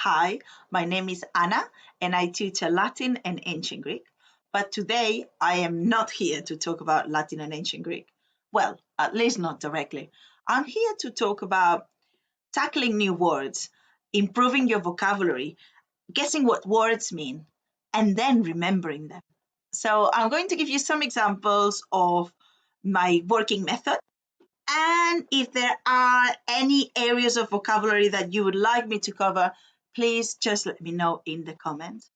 Hi, my name is Anna and I teach Latin and Ancient Greek. But today I am not here to talk about Latin and Ancient Greek. Well, at least not directly. I'm here to talk about tackling new words, improving your vocabulary, guessing what words mean, and then remembering them. So I'm going to give you some examples of my working method. And if there are any areas of vocabulary that you would like me to cover, please just let me know in the comments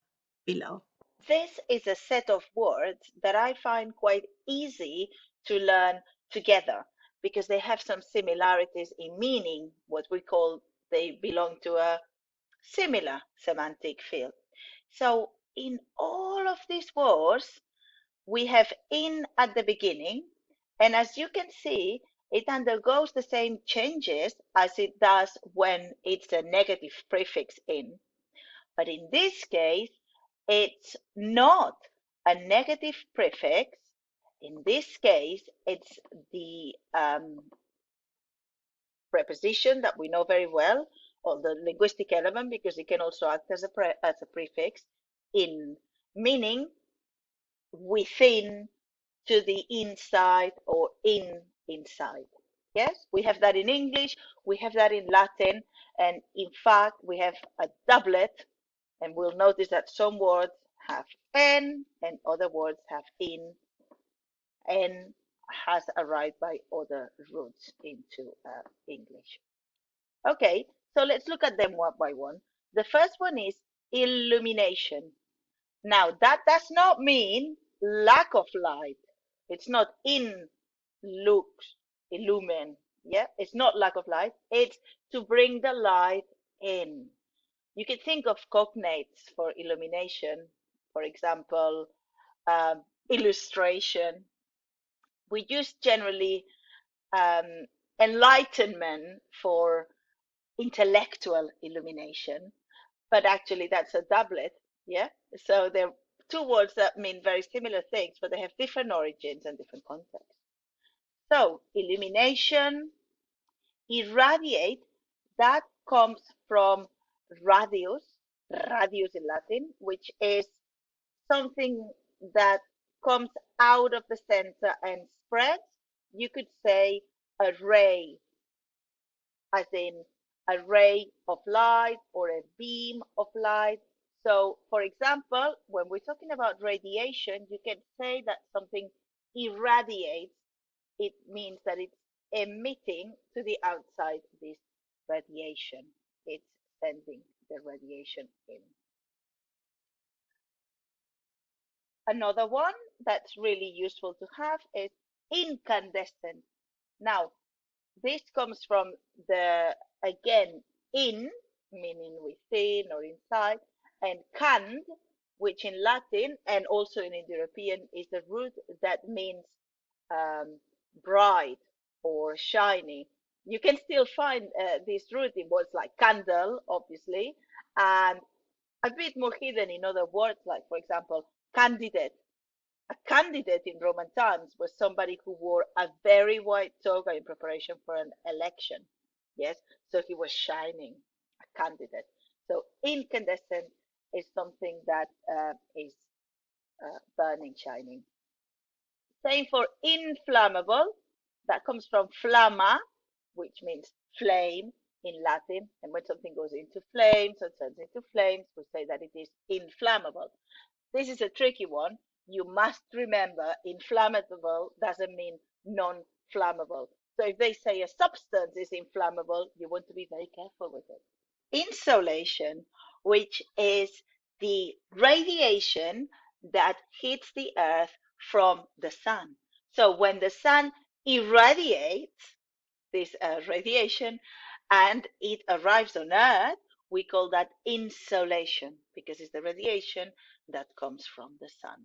below. This is a set of words that I find quite easy to learn together because they have some similarities in meaning, what we call they belong to a similar semantic field. So in all of these words, we have in at the beginning, and as you can see, it undergoes the same changes as it does when it's a negative prefix in. But in this case, it's not a negative prefix. In this case, it's the preposition that we know very well, or the linguistic element, because it can also act as a prefix, in, meaning within, to the inside, or inside. Yes, we have that in English, we have that in Latin, and in fact, we have a doublet, and we'll notice that some words have en and other words have in. En has arrived by other roots into English. Okay, so let's look at them one by one. The first one is illumination. Now, that does not mean lack of light. It's not in lux, illumen. Yeah, it's not lack of light. It's to bring the light in. You can think of cognates for illumination, for example, illustration. We use generally um, enlightenment for intellectual illumination, but actually that's a doublet. Yeah, so they're two words that mean very similar things, but they have different origins and different contexts. So illumination, irradiate, that comes from radius, radius in Latin, which is something that comes out of the center and spreads. You could say a ray, as in a ray of light or a beam of light. So, for example, when we're talking about radiation, you can say that something irradiates. It means that it's emitting to the outside this radiation. It's sending the radiation in. Another one that's really useful to have is incandescent. Now, this comes from the, again, in, meaning within or inside, and cand, which in Latin and also in Indo-European is the root that means bright or shiny. You can still find this root in words like candle, obviously, and a bit more hidden in other words, like, for example, candidate. A candidate in Roman times was somebody who wore a very white toga in preparation for an election. Yes, so he was shining, a candidate. So incandescent is something that is burning, shining. Same for inflammable. That comes from flamma, which means flame in Latin. And when something goes into flames or turns into flames, we say that it is inflammable. This is a tricky one. You must remember inflammable doesn't mean non-flammable. So if they say a substance is inflammable, you want to be very careful with it. Insolation, which is the radiation that hits the earth from the sun. So when the sun irradiates this radiation and it arrives on earth, we call that insolation because it's the radiation that comes from the sun.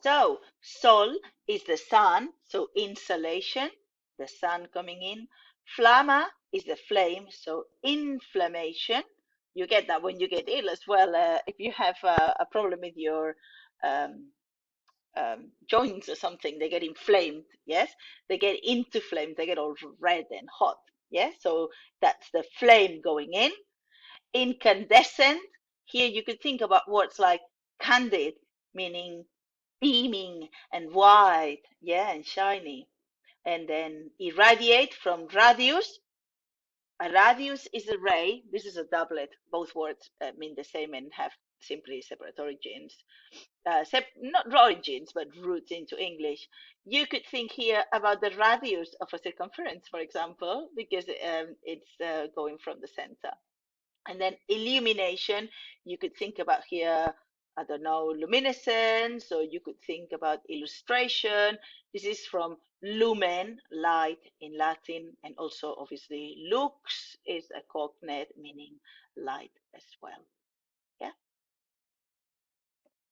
So sol is the sun, so insolation, the sun coming in. Flamma is the flame, so inflammation. You get that when you get ill as well. If you have a problem with your um, joints or something, they get inflamed. Yes, they get into flame. They get all red and hot. Yes, so that's the flame going in. Incandescent, here you could think about words like candid, meaning beaming and white, yeah, and shiny. And then irradiate from radius. A radius is a ray. This is a doublet. Both words mean the same and have simply separate origins. Not origins, but roots into English. You could think here about the radius of a circumference, for example, because it's going from the center. And then illumination, you could think about here, I don't know, luminescence, or you could think about illustration. This is from lumen, light in Latin, and also obviously lux is a cognate meaning light as well.